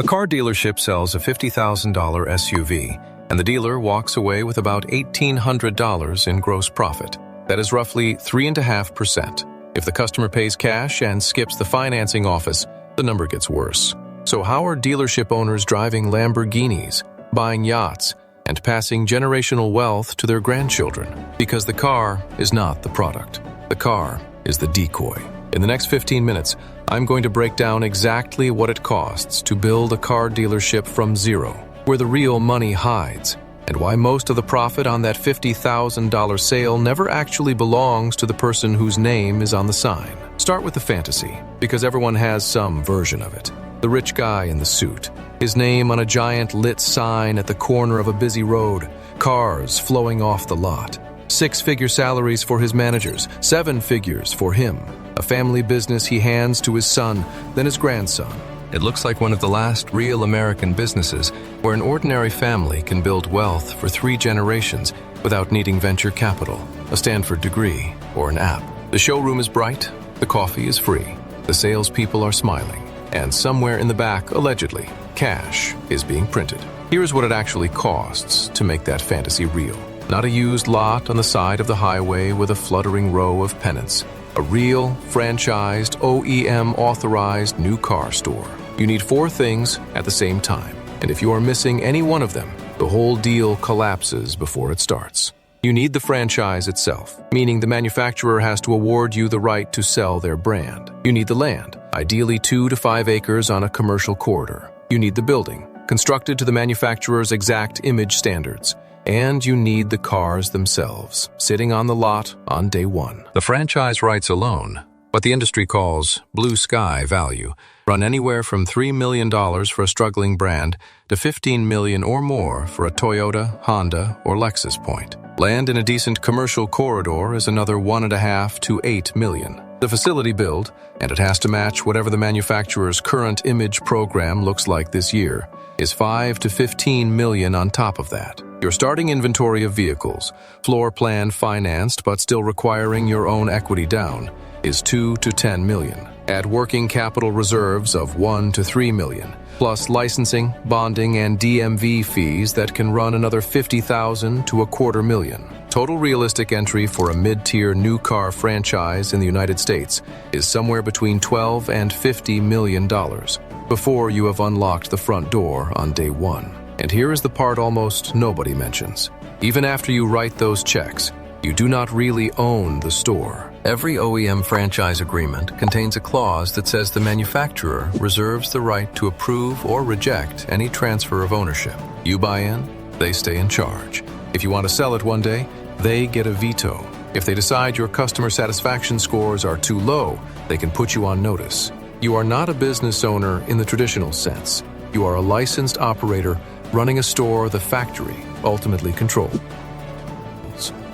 A car dealership sells a $50,000 SUV, and the dealer walks away with about $1,800 in gross profit. That is roughly 3.5%. If the customer pays cash and skips the financing office, the number gets worse. So how are dealership owners driving Lamborghinis, buying yachts, and passing generational wealth to their grandchildren? Because the car is not the product. The car is the decoy. In the next 15 minutes, I'm going to break down exactly what it costs to build a car dealership from zero, where the real money hides, and why most of the profit on that $50,000 sale never actually belongs to the person whose name is on the sign. Start with the fantasy, because everyone has some version of it. The rich guy in the suit, his name on a giant lit sign at the corner of a busy road, cars flowing off the lot. 6-figure salaries for his managers, 7 figures for him. A family business he hands to his son, then his grandson. It looks like one of the last real American businesses where an ordinary family can build wealth for 3 generations without needing venture capital, a Stanford degree, or an app. The showroom is bright, the coffee is free, the salespeople are smiling, and somewhere in the back, allegedly, cash is being printed. Here's what it actually costs to make that fantasy real. Not a used lot on the side of the highway with a fluttering row of pennants. A real, franchised, OEM-authorized new car store. You need 4 things at the same time, and if you are missing any one of them, the whole deal collapses before it starts. You need the franchise itself, meaning the manufacturer has to award you the right to sell their brand. You need the land, ideally 2 to 5 acres on a commercial corridor. You need the building, constructed to the manufacturer's exact image standards. And you need the cars themselves, sitting on the lot on day one. The franchise rights alone, what the industry calls blue sky value, run anywhere from $3 million for a struggling brand to $15 million or more for a Toyota, Honda, or Lexus point. Land in a decent commercial corridor is another $1.5 to $8 million. The facility build, and it has to match whatever the manufacturer's current image program looks like this year, is $5 to $15 million on top of that. Your starting inventory of vehicles, floor plan financed but still requiring your own equity down, is $2 to $10 million. Add working capital reserves of $1 to $3 million, plus licensing, bonding, and DMV fees that can run another $50,000 to $250,000. Total realistic entry for a mid-tier new car franchise in the United States is somewhere between $12 and $50 million before you have unlocked the front door on day one. And here is the part almost nobody mentions. Even after you write those checks, you do not really own the store. Every OEM franchise agreement contains a clause that says the manufacturer reserves the right to approve or reject any transfer of ownership. You buy in, they stay in charge. If you want to sell it one day, they get a veto. If they decide your customer satisfaction scores are too low, they can put you on notice. You are not a business owner in the traditional sense. You are a licensed operator running a store the factory ultimately controls.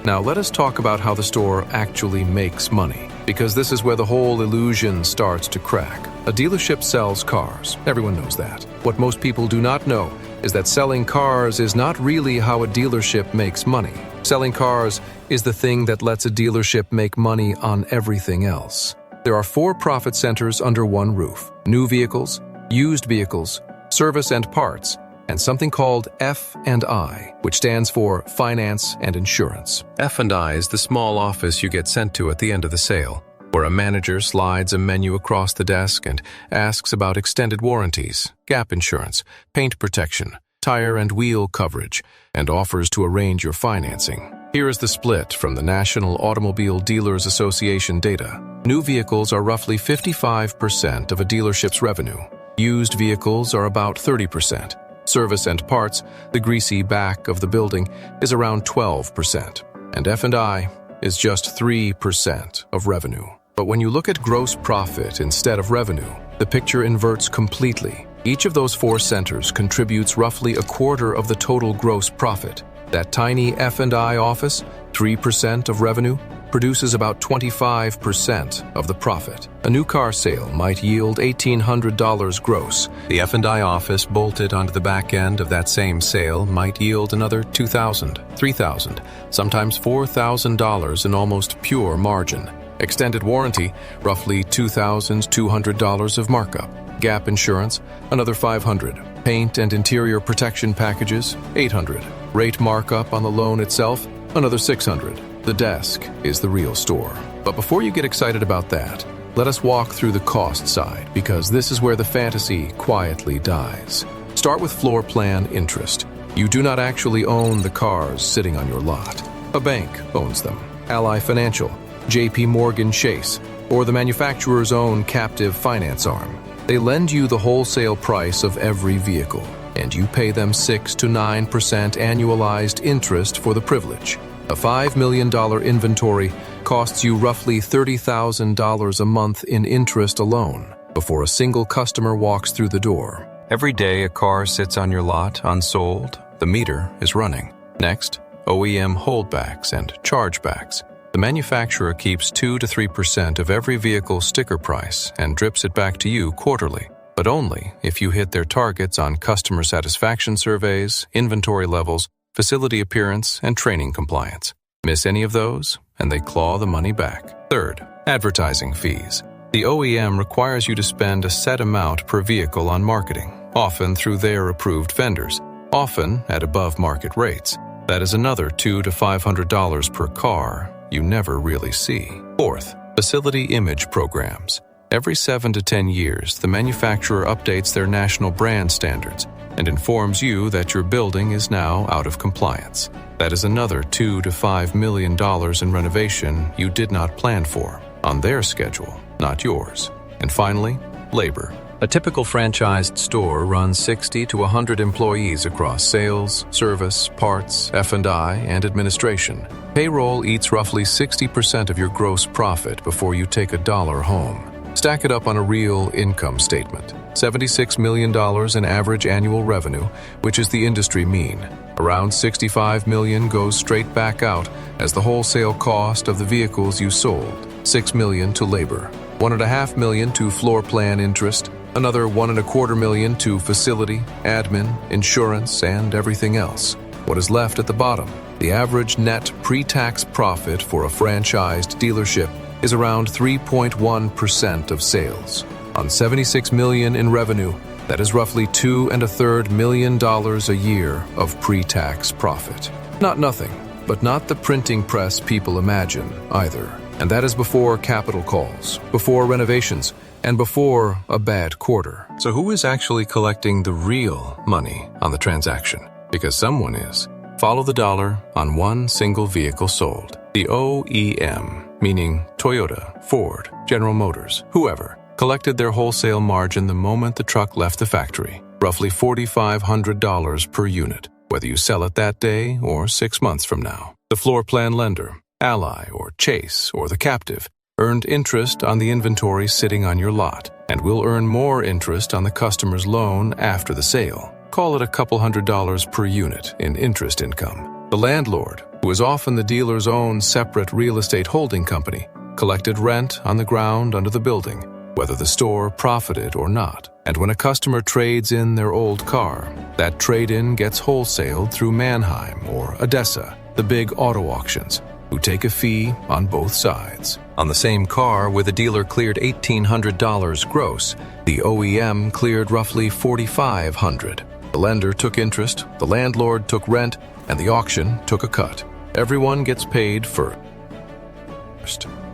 Now let us talk about how the store actually makes money, because this is where the whole illusion starts to crack. A dealership sells cars. Everyone knows that. What most people do not know is that selling cars is not really how a dealership makes money. Selling cars is the thing that lets a dealership make money on everything else. There are 4 profit centers under one roof: new vehicles, used vehicles, service and parts, and something called F&I, which stands for Finance and Insurance. F&I is the small office you get sent to at the end of the sale, where a manager slides a menu across the desk and asks about extended warranties, gap insurance, paint protection, tire and wheel coverage, and offers to arrange your financing. Here is the split from the National Automobile Dealers Association data. New vehicles are roughly 55% of a dealership's revenue. Used vehicles are about 30%. Service and parts, the greasy back of the building, is around 12%. And F&I is just 3% of revenue. But when you look at gross profit instead of revenue, the picture inverts completely. Each of those 4 centers contributes roughly a quarter of the total gross profit. That tiny F&I office, 3% of revenue, produces about 25% of the profit. A new car sale might yield $1,800 gross. The F&I office bolted onto the back end of that same sale might yield another $2,000, $3,000, sometimes $4,000 in almost pure margin. Extended warranty, roughly $2,200 of markup. Gap insurance, another $500. Paint and interior protection packages, $800. Rate markup on the loan itself, another $600. The desk is the real store. But before you get excited about that, let us walk through the cost side, because this is where the fantasy quietly dies. Start with floor plan interest. You do not actually own the cars sitting on your lot. A bank owns them. Ally Financial, JP Morgan Chase, or the manufacturer's own captive finance arm. They lend you the wholesale price of every vehicle, and you pay them 6 to 9% annualized interest for the privilege. A $5 million inventory costs you roughly $30,000 a month in interest alone before a single customer walks through the door. Every day a car sits on your lot unsold, the meter is running. Next, OEM holdbacks and chargebacks. The manufacturer keeps 2 to 3% of every vehicle's sticker price and drips it back to you quarterly, but only if you hit their targets on customer satisfaction surveys, inventory levels, facility appearance, and training compliance. Miss any of those, and they claw the money back. Third, advertising fees. The OEM requires you to spend a set amount per vehicle on marketing, often through their approved vendors, often at above market rates. That is another $200 to $500 per car you never really see. Fourth, facility image programs. Every 7 to 10 years, the manufacturer updates their national brand standards and informs you that your building is now out of compliance. That is another $2 to $5 million in renovation you did not plan for, on their schedule, not yours. And finally, labor. A typical franchised store runs 60 to 100 employees across sales, service, parts, F&I, and administration. Payroll eats roughly 60% of your gross profit before you take a dollar home. Stack it up on a real income statement. $76 million in average annual revenue, which is the industry mean. Around $65 million goes straight back out as the wholesale cost of the vehicles you sold. $6 million to labor. $1.5 million to floor plan interest. Another $1.25 million to facility, admin, insurance, and everything else. What is left at the bottom? The average net pre-tax profit for a franchised dealership is around 3.1% of sales. On $76 million in revenue, that is roughly $2.33 million a year of pre-tax profit. Not nothing, but not the printing press people imagine either. And that is before capital calls, before renovations, and before a bad quarter. So who is actually collecting the real money on the transaction? Because someone is. Follow the dollar on one single vehicle sold. The OEM, meaning Toyota, Ford, General Motors, whoever, collected their wholesale margin the moment the truck left the factory, roughly $4,500 per unit, whether you sell it that day or 6 months from now. The floor plan lender, Ally or Chase or the captive, earned interest on the inventory sitting on your lot and will earn more interest on the customer's loan after the sale. Call it a couple $100 per unit in interest income. The landlord, who is often the dealer's own separate real estate holding company, collected rent on the ground under the building, whether the store profited or not. And when a customer trades in their old car, that trade-in gets wholesaled through Manheim or Odessa, the big auto auctions, who take a fee on both sides. On the same car where the dealer cleared $1,800 gross, the OEM cleared roughly $4,500. The lender took interest, the landlord took rent, and the auction took a cut. Everyone gets paid first.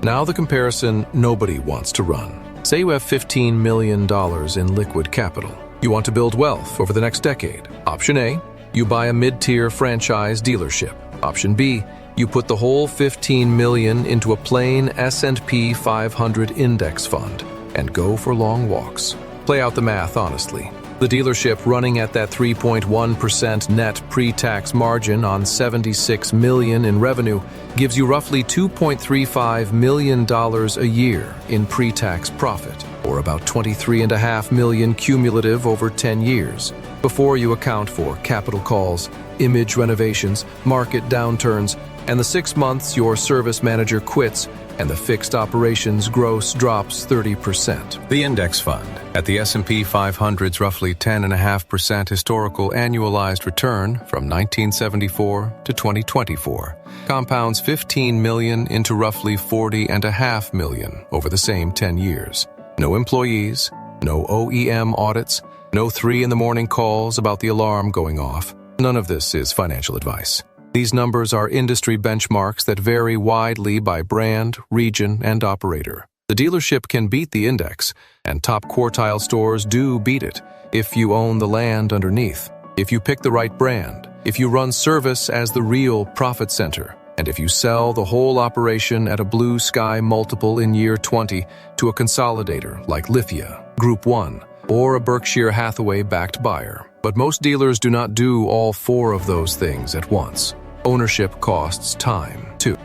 Now the comparison nobody wants to run. Say you have $15 million in liquid capital. You want to build wealth over the next decade. Option A, you buy a mid-tier franchise dealership. Option B, you put the whole $15 million into a plain S&P 500 index fund and go for long walks. Play out the math honestly. The dealership running at that 3.1% net pre-tax margin on $76 million in revenue gives you roughly $2.35 million a year in pre-tax profit, or about $23.5 million cumulative over 10 years, before you account for capital calls, image renovations, market downturns, and the 6 months your service manager quits and the fixed operations gross drops 30%. The index fund, at the S&P 500's roughly 10.5% historical annualized return from 1974 to 2024, compounds $15 million into roughly $40.5 million over the same 10 years. No employees, no OEM audits, no 3 in the morning calls about the alarm going off. None of this is financial advice. These numbers are industry benchmarks that vary widely by brand, region, and operator. The dealership can beat the index, and top quartile stores do beat it if you own the land underneath, if you pick the right brand, if you run service as the real profit center, and if you sell the whole operation at a blue sky multiple in year 20 to a consolidator like Lithia, Group 1, or a Berkshire Hathaway-backed buyer. But most dealers do not do all 4 of those things at once. Ownership costs time, too.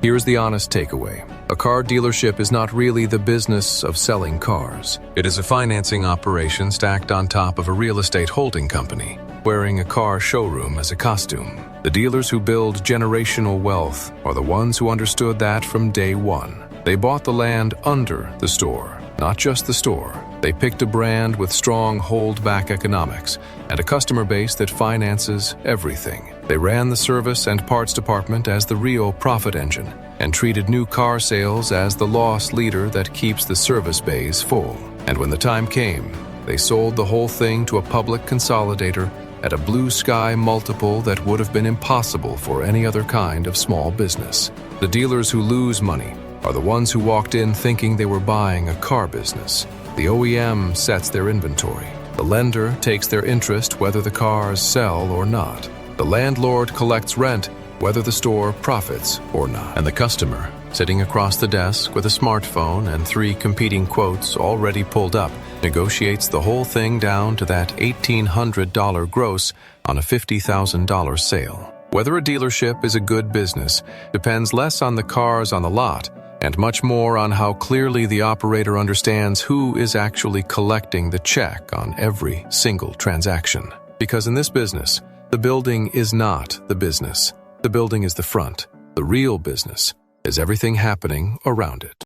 Here's the honest takeaway. A car dealership is not really the business of selling cars. It is a financing operation stacked on top of a real estate holding company, wearing a car showroom as a costume. The dealers who build generational wealth are the ones who understood that from day one. They bought the land under the store, not just the store. They picked a brand with strong hold-back economics and a customer base that finances everything. They ran the service and parts department as the real profit engine and treated new car sales as the loss leader that keeps the service bays full. And when the time came, they sold the whole thing to a public consolidator at a blue sky multiple that would have been impossible for any other kind of small business. The dealers who lose money are the ones who walked in thinking they were buying a car business. The OEM sets their inventory. The lender takes their interest whether the cars sell or not. The landlord collects rent whether the store profits or not. And the customer, sitting across the desk with a smartphone and 3 competing quotes already pulled up, negotiates the whole thing down to that $1,800 gross on a $50,000 sale. Whether a dealership is a good business depends less on the cars on the lot and much more on how clearly the operator understands who is actually collecting the check on every single transaction. Because in this business, the building is not the business. The building is the front. The real business is everything happening around it.